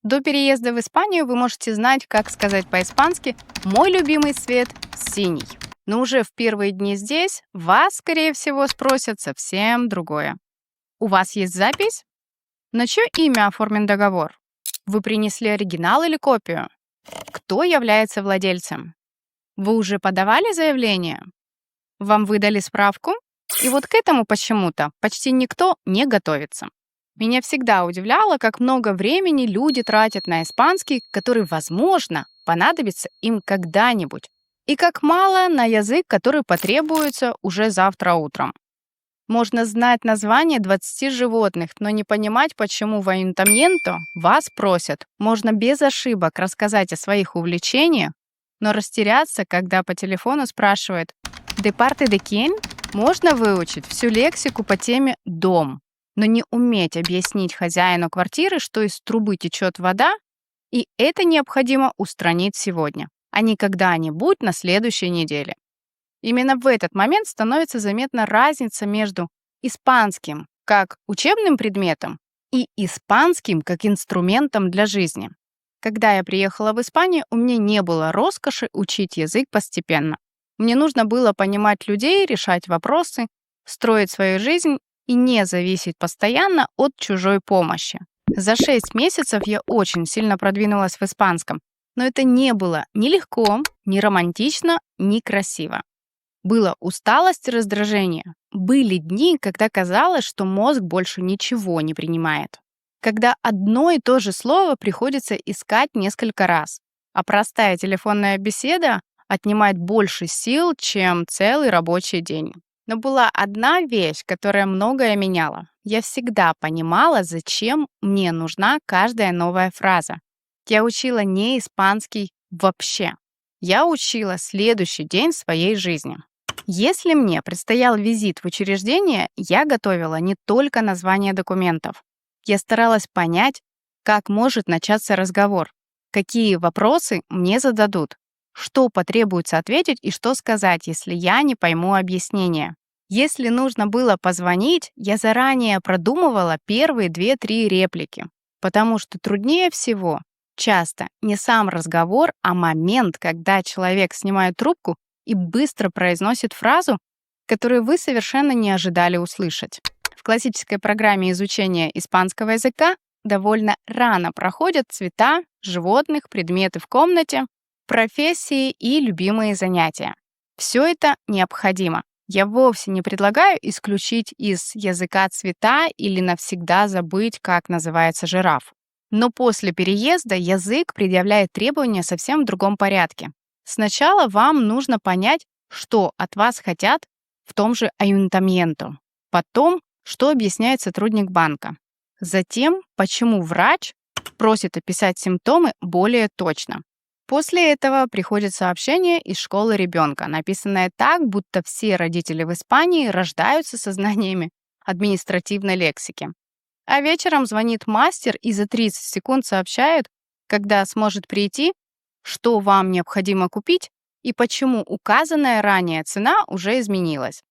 До переезда в Испанию вы можете знать, как сказать по-испански «мой любимый цвет синий». Но уже в первые дни здесь вас, скорее всего, спросят совсем другое. У вас есть запись? На чье имя оформлен договор? Вы принесли оригинал или копию? Кто является владельцем? Вы уже подавали заявление? Вам выдали справку? И вот к этому почему-то почти никто не готовится. Меня всегда удивляло, как много времени люди тратят на испанский, который, возможно, понадобится им когда-нибудь, и как мало на язык, который потребуется уже завтра утром. Можно знать название 20 животных, но не понимать, почему в аюнтамьенто вас просят. Можно без ошибок рассказать о своих увлечениях, но растеряться, когда по телефону спрашивают «De parte de quién?» Можно выучить всю лексику по теме «дом», но не уметь объяснить хозяину квартиры, что из трубы течет вода, и это необходимо устранить сегодня, а не когда-нибудь на следующей неделе. Именно в этот момент становится заметна разница между испанским как учебным предметом и испанским как инструментом для жизни. Когда я приехала в Испанию, у меня не было роскоши учить язык постепенно. Мне нужно было понимать людей, решать вопросы, строить свою жизнь и не зависеть постоянно от чужой помощи. За 6 месяцев я очень сильно продвинулась в испанском, но это не было ни легко, ни романтично, ни красиво. Была усталость и раздражение. Были дни, когда казалось, что мозг больше ничего не принимает. Когда одно и то же слово приходится искать несколько раз, а простая телефонная беседа отнимает больше сил, чем целый рабочий день. Но была одна вещь, которая многое меняла. Я всегда понимала, зачем мне нужна каждая новая фраза. Я учила не испанский вообще. Я учила следующий день своей жизни. Если мне предстоял визит в учреждение, я готовила не только название документов. Я старалась понять, как может начаться разговор, какие вопросы мне зададут, что потребуется ответить и что сказать, если я не пойму объяснения. Если нужно было позвонить, я заранее продумывала первые 2-3 реплики, потому что труднее всего часто не сам разговор, а момент, когда человек снимает трубку и быстро произносит фразу, которую вы совершенно не ожидали услышать. В классической программе изучения испанского языка довольно рано проходят цвета, животных, предметы в комнате, профессии и любимые занятия. Все это необходимо. Я вовсе не предлагаю исключить из языка цвета или навсегда забыть, как называется жираф. Но после переезда язык предъявляет требования совсем в другом порядке. Сначала вам нужно понять, что от вас хотят в том же аюнтамьенто. Потом, что объясняет сотрудник банка. Затем, почему врач просит описать симптомы более точно. После этого приходит сообщение из школы ребенка, написанное так, будто все родители в Испании рождаются со знаниями административной лексики. А вечером звонит мастер и за 30 секунд сообщает, когда сможет прийти, что вам необходимо купить и почему указанная ранее цена уже изменилась.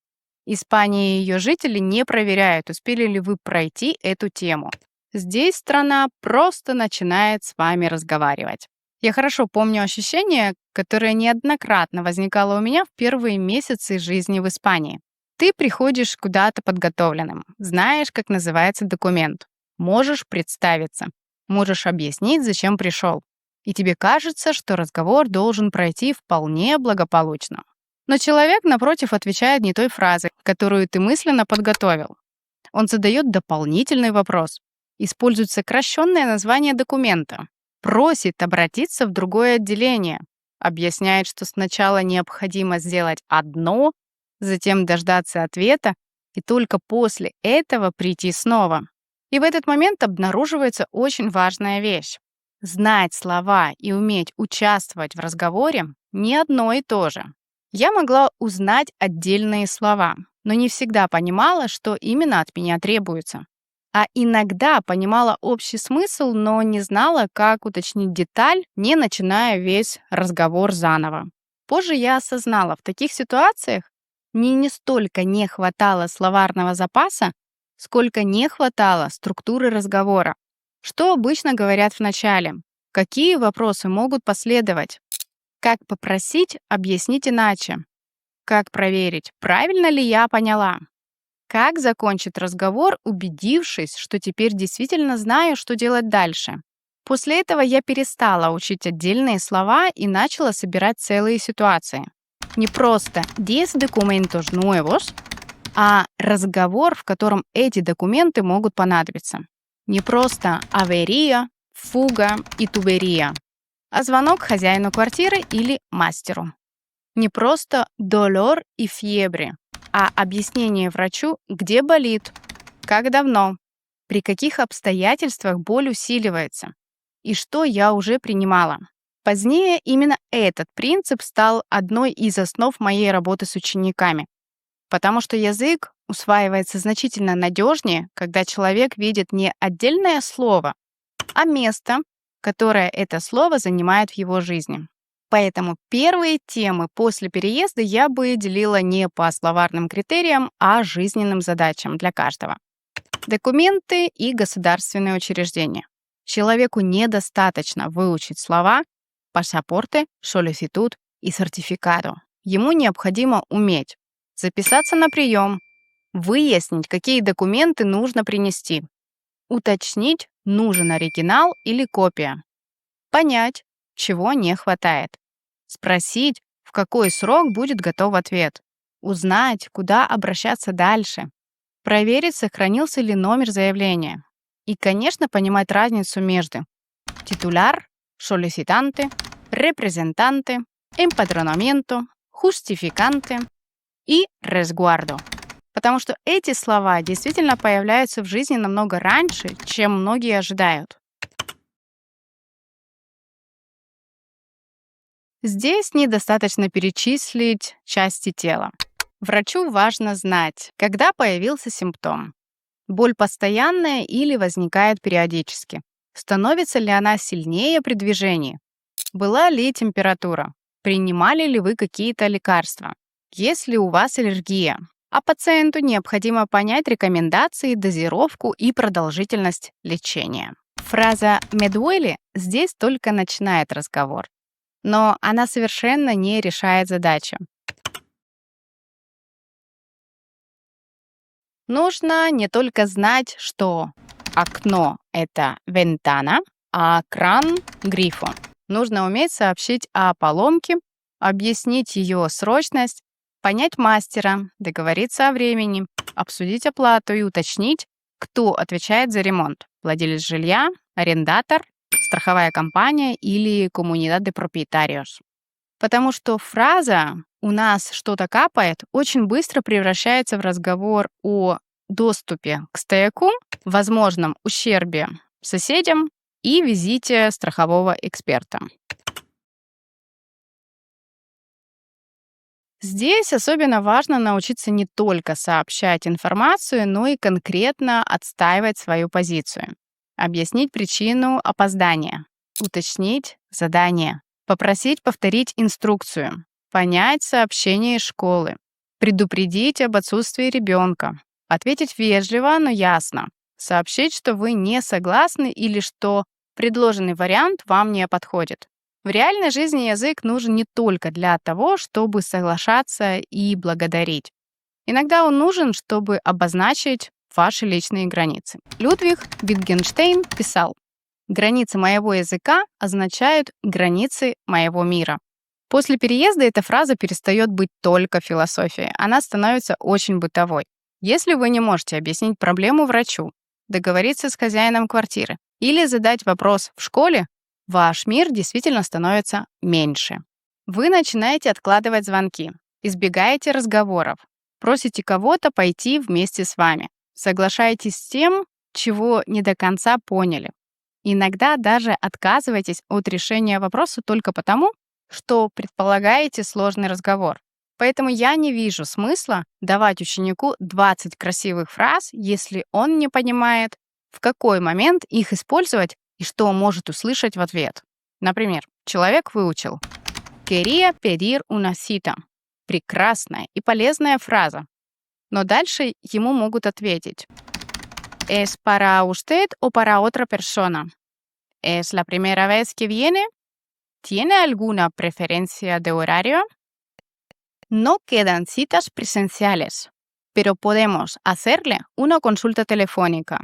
Испания и ее жители не проверяют, успели ли вы пройти эту тему. Здесь страна просто начинает с вами разговаривать. Я хорошо помню ощущение, которое неоднократно возникало у меня в первые месяцы жизни в Испании. Ты приходишь куда-то подготовленным, знаешь, как называется документ, можешь представиться, можешь объяснить, зачем пришел. И тебе кажется, что разговор должен пройти вполне благополучно. Но человек, напротив, отвечает не той фразой, которую ты мысленно подготовил. Он задает дополнительный вопрос, использует сокращенное название документа, просит обратиться в другое отделение, объясняет, что сначала необходимо сделать одно, затем дождаться ответа и только после этого прийти снова. И в этот момент обнаруживается очень важная вещь. Знать слова и уметь участвовать в разговоре не одно и то же. Я могла узнать отдельные слова, но не всегда понимала, что именно от меня требуется. А иногда понимала общий смысл, но не знала, как уточнить деталь, не начиная весь разговор заново. Позже я осознала, в таких ситуациях мне не столько не хватало словарного запаса, сколько не хватало структуры разговора. Что обычно говорят в начале? Какие вопросы могут последовать? Как попросить объяснить иначе? Как проверить, правильно ли я поняла? Как закончить разговор, убедившись, что теперь действительно знаю, что делать дальше? После этого я перестала учить отдельные слова и начала собирать целые ситуации. Не просто «10 documentos nuevos», а разговор, в котором эти документы могут понадобиться. Не просто «avería», «fuga» и «tubería», а звонок хозяину квартиры или мастеру. Не просто «dolor» и «fiebre», а объяснение врачу, где болит, как давно, при каких обстоятельствах боль усиливается и что я уже принимала. Позднее именно этот принцип стал одной из основ моей работы с учениками, потому что язык усваивается значительно надежнее, когда человек видит не отдельное слово, а место, которое это слово занимает в его жизни. Поэтому первые темы после переезда я бы делила не по словарным критериям, а жизненным задачам для каждого. Документы и государственные учреждения. Человеку недостаточно выучить слова «pasaporte», «solicitud» и «certificado». Ему необходимо уметь записаться на прием, выяснить, какие документы нужно принести, уточнить, нужен оригинал или копия, понять, чего не хватает, спросить, в какой срок будет готов ответ, узнать, куда обращаться дальше, проверить, сохранился ли номер заявления. И, конечно, понимать разницу между титуляр, solicitante, representante, empadronamiento, justificante и resguardo. Потому что эти слова действительно появляются в жизни намного раньше, чем многие ожидают. Здесь недостаточно перечислить части тела. Врачу важно знать, когда появился симптом. Боль постоянная или возникает периодически. Становится ли она сильнее при движении? Была ли температура? Принимали ли вы какие-то лекарства? Есть ли у вас аллергия? А пациенту необходимо понять рекомендации, дозировку и продолжительность лечения. Фраза «me duele» здесь только начинает разговор, но она совершенно не решает задачу. Нужно не только знать, что окно — это ventana, а кран — grifo. Нужно уметь сообщить о поломке, объяснить ее срочность, понять мастера, договориться о времени, обсудить оплату и уточнить, кто отвечает за ремонт. Владелец жилья, арендатор, страховая компания или comunidad de propietarios. Потому что фраза «у нас что-то капает» очень быстро превращается в разговор о доступе к стояку, возможном ущербе соседям и визите страхового эксперта. Здесь особенно важно научиться не только сообщать информацию, но и конкретно отстаивать свою позицию. Объяснить причину опоздания, уточнить задание, попросить повторить инструкцию, понять сообщение из школы, предупредить об отсутствии ребенка, ответить вежливо, но ясно, сообщить, что вы не согласны или что предложенный вариант вам не подходит. В реальной жизни язык нужен не только для того, чтобы соглашаться и благодарить. Иногда он нужен, чтобы обозначить ваши личные границы. Людвиг Wittgenstein писал: «Границы моего языка означают границы моего мира». После переезда эта фраза перестает быть только философией, она становится очень бытовой. Если вы не можете объяснить проблему врачу, договориться с хозяином квартиры или задать вопрос в школе, ваш мир действительно становится меньше. Вы начинаете откладывать звонки, избегаете разговоров, просите кого-то пойти вместе с вами, соглашаетесь с тем, чего не до конца поняли. Иногда даже отказываетесь от решения вопроса только потому, что предполагаете сложный разговор. Поэтому я не вижу смысла давать ученику 20 красивых фраз, если он не понимает, в какой момент их использовать и что он может услышать в ответ. Например, человек выучил «Quería pedir una cita». Прекрасная и полезная фраза. Но дальше ему могут ответить ¿Es para usted o para otra persona? ¿Es la primera vez que viene? ¿Tiene alguna preferencia de horario? No quedan citas presenciales, pero подemos hacerle una консульта телефоника.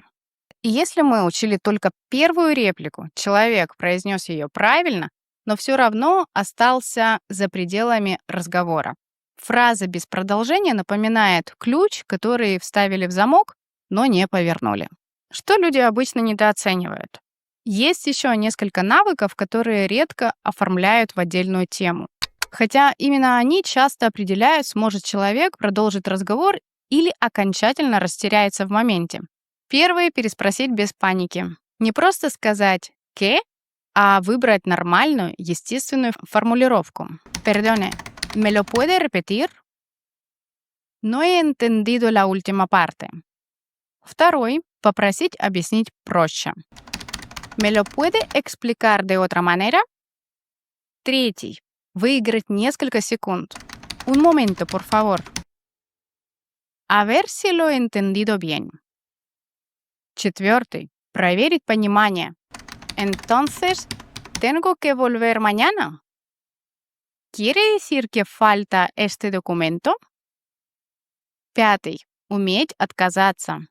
И если мы учили только первую реплику, человек произнес ее правильно, но все равно остался за пределами разговора. Фраза без продолжения напоминает ключ, который вставили в замок, но не повернули. Что люди обычно недооценивают? Есть еще несколько навыков, которые редко оформляют в отдельную тему. Хотя именно они часто определяют, сможет человек продолжить разговор или окончательно растеряется в моменте. Первый — переспросить без паники. Не просто сказать «qué?», а выбрать нормальную, естественную формулировку. Perdone, ¿me lo puede repetir? No he entendido la última parte. Второй — попросить объяснить проще. ¿Me lo puede explicar de otra manera? Третий — выиграть несколько секунд. Un momento, por favor. A ver si lo he entendido bien. Четвертый — проверить понимание. Entonces, ¿tengo que volver mañana? ¿Quiere decir que falta este documento? Пятый — уметь отказаться.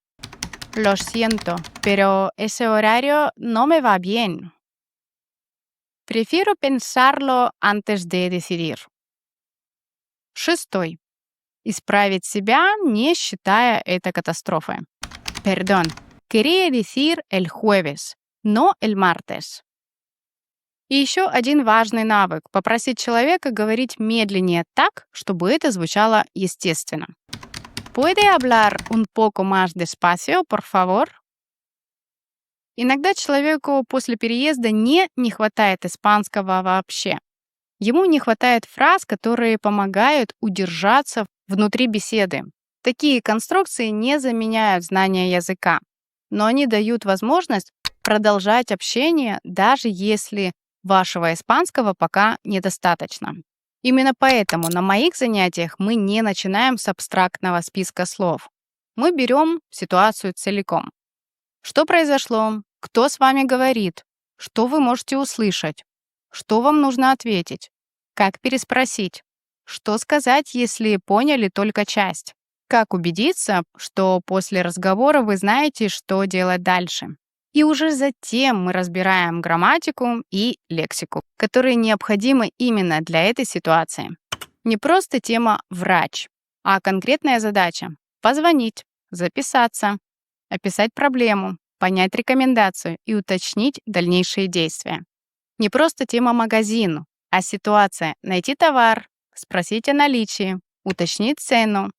Lo siento, pero ese horario no me va bien. Prefiero pensarlo antes de decidir. Шестой — исправить себя, не считая это катастрофой. Perdón, quería decir el jueves, no el martes. И еще один важный навык — попросить человека говорить медленнее так, чтобы это звучало естественно. ¿Puede hablar un poco más despacio, por favor? Иногда человеку после переезда не хватает испанского вообще. Ему не хватает фраз, которые помогают удержаться внутри беседы. Такие конструкции не заменяют знания языка, но они дают возможность продолжать общение, даже если вашего испанского пока недостаточно. Именно поэтому на моих занятиях мы не начинаем с абстрактного списка слов. Мы берем ситуацию целиком. Что произошло? Кто с вами говорит? Что вы можете услышать? Что вам нужно ответить? Как переспросить? Что сказать, если поняли только часть? Как убедиться, что после разговора вы знаете, что делать дальше? И уже затем мы разбираем грамматику и лексику, которые необходимы именно для этой ситуации. Не просто тема «врач», а конкретная задача — позвонить, записаться, описать проблему, понять рекомендацию и уточнить дальнейшие действия. Не просто тема «магазин», а ситуация «найти товар», спросить о наличии, уточнить цену,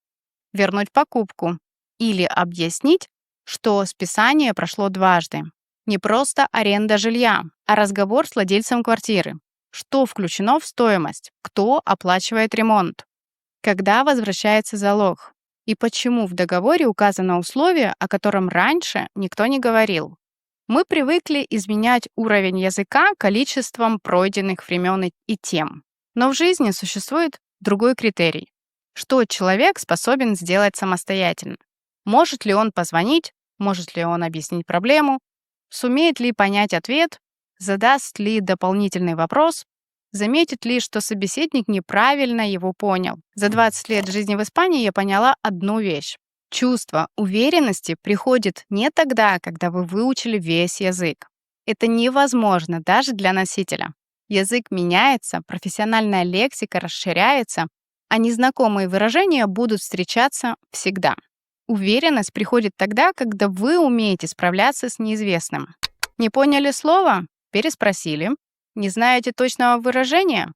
вернуть покупку или объяснить, что списание прошло дважды. Не просто аренда жилья, а разговор с владельцем квартиры. Что включено в стоимость? Кто оплачивает ремонт? Когда возвращается залог? И почему в договоре указано условие, о котором раньше никто не говорил? Мы привыкли изменять уровень языка количеством пройденных времен и тем. Но в жизни существует другой критерий. Что человек способен сделать самостоятельно? Может ли он позвонить? Может ли он объяснить проблему? Сумеет ли понять ответ? Задаст ли дополнительный вопрос? Заметит ли, что собеседник неправильно его понял? За 20 лет жизни в Испании я поняла одну вещь. Чувство уверенности приходит не тогда, когда вы выучили весь язык. Это невозможно даже для носителя. Язык меняется, профессиональная лексика расширяется, а незнакомые выражения будут встречаться всегда. Уверенность приходит тогда, когда вы умеете справляться с неизвестным. Не поняли слово? Переспросили. Не знаете точного выражения?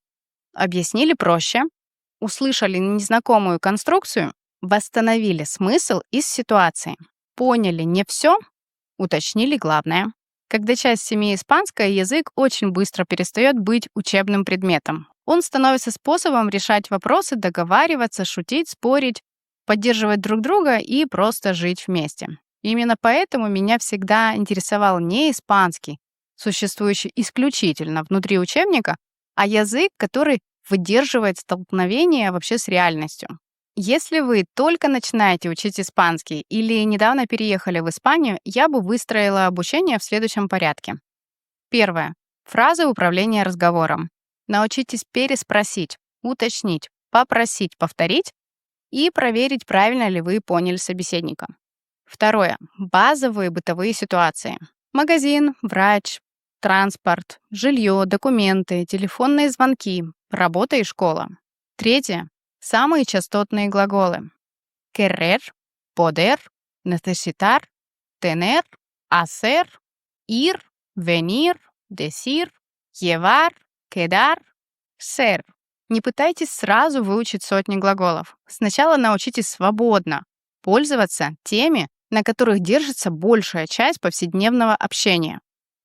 Объяснили проще. Услышали незнакомую конструкцию? Восстановили смысл из ситуации. Поняли не все? Уточнили главное. Когда часть семьи испанская, язык очень быстро перестает быть учебным предметом. Он становится способом решать вопросы, договариваться, шутить, спорить, поддерживать друг друга и просто жить вместе. Именно поэтому меня всегда интересовал не испанский, существующий исключительно внутри учебника, а язык, который выдерживает столкновение вообще с реальностью. Если вы только начинаете учить испанский или недавно переехали в Испанию, я бы выстроила обучение в следующем порядке. Первое. Фразы управления разговором. Научитесь переспросить, уточнить, попросить повторить и проверить, правильно ли вы поняли собеседника. Второе. Базовые бытовые ситуации. Магазин, врач, транспорт, жилье, документы, телефонные звонки, работа и школа. Третье. Самые частотные глаголы. Querer, poder, necesitar, tener, hacer, ir, venir, decir, llevar, quedar, ser. Не пытайтесь сразу выучить сотни глаголов. Сначала научитесь свободно пользоваться теми, на которых держится большая часть повседневного общения.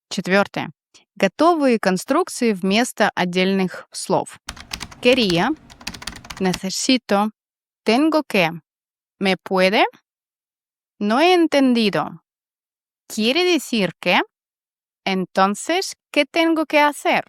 Четвертое. Готовые конструкции вместо отдельных слов. Quería, necesito, tengo que, me puede, no he entendido, quiere decir que, entonces, ¿qué tengo que hacer?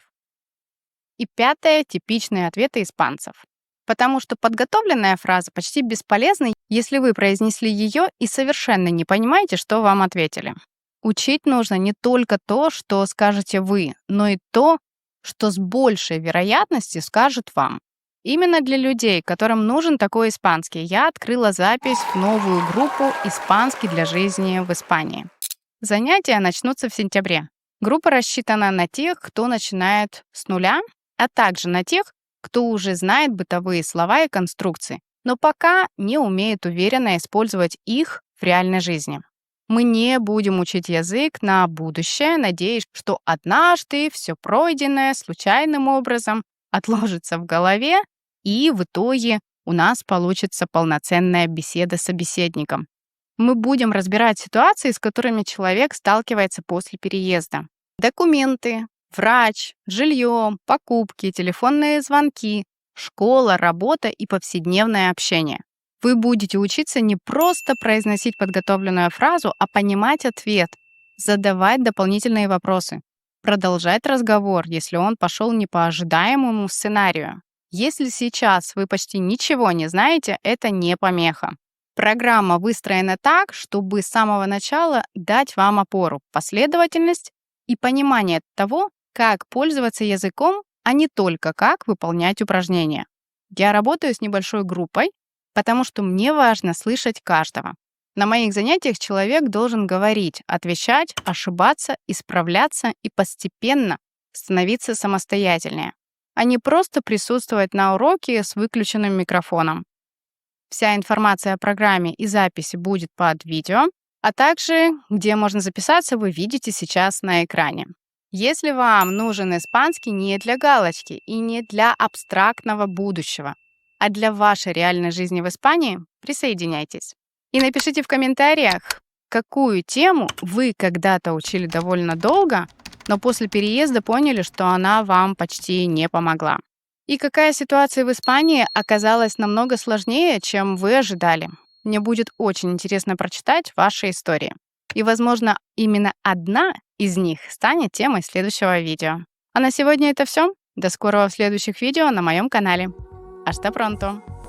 И пятое — типичные ответы испанцев. Потому что подготовленная фраза почти бесполезна, если вы произнесли ее и совершенно не понимаете, что вам ответили. Учить нужно не только то, что скажете вы, но и то, что с большей вероятностью скажут вам. Именно для людей, которым нужен такой испанский, я открыла запись в новую группу «Испанский для жизни в Испании». Занятия начнутся в сентябре. Группа рассчитана на тех, кто начинает с нуля, а также на тех, кто уже знает бытовые слова и конструкции, но пока не умеет уверенно использовать их в реальной жизни. Мы не будем учить язык на будущее, надеясь, что однажды все пройденное случайным образом отложится в голове, и в итоге у нас получится полноценная беседа с собеседником. Мы будем разбирать ситуации, с которыми человек сталкивается после переезда. Документы, врач, жилье, покупки, телефонные звонки, школа, работа и повседневное общение. Вы будете учиться не просто произносить подготовленную фразу, а понимать ответ, задавать дополнительные вопросы, продолжать разговор, если он пошел не по ожидаемому сценарию. Если сейчас вы почти ничего не знаете, это не помеха. Программа выстроена так, чтобы с самого начала дать вам опору, последовательность и понимание того, как пользоваться языком, а не только как выполнять упражнения. Я работаю с небольшой группой, потому что мне важно слышать каждого. На моих занятиях человек должен говорить, отвечать, ошибаться, исправляться и постепенно становиться самостоятельнее, а не просто присутствовать на уроке с выключенным микрофоном. Вся информация о программе и записи будет под видео, а также, где можно записаться, вы видите сейчас на экране. Если вам нужен испанский не для галочки и не для абстрактного будущего, а для вашей реальной жизни в Испании, присоединяйтесь. И напишите в комментариях, какую тему вы когда-то учили довольно долго, но после переезда поняли, что она вам почти не помогла. И какая ситуация в Испании оказалась намного сложнее, чем вы ожидали. Мне будет очень интересно прочитать ваши истории. И, возможно, именно одна из них станет темой следующего видео. А на сегодня это все. До скорого в следующих видео на моем канале. Hasta pronto!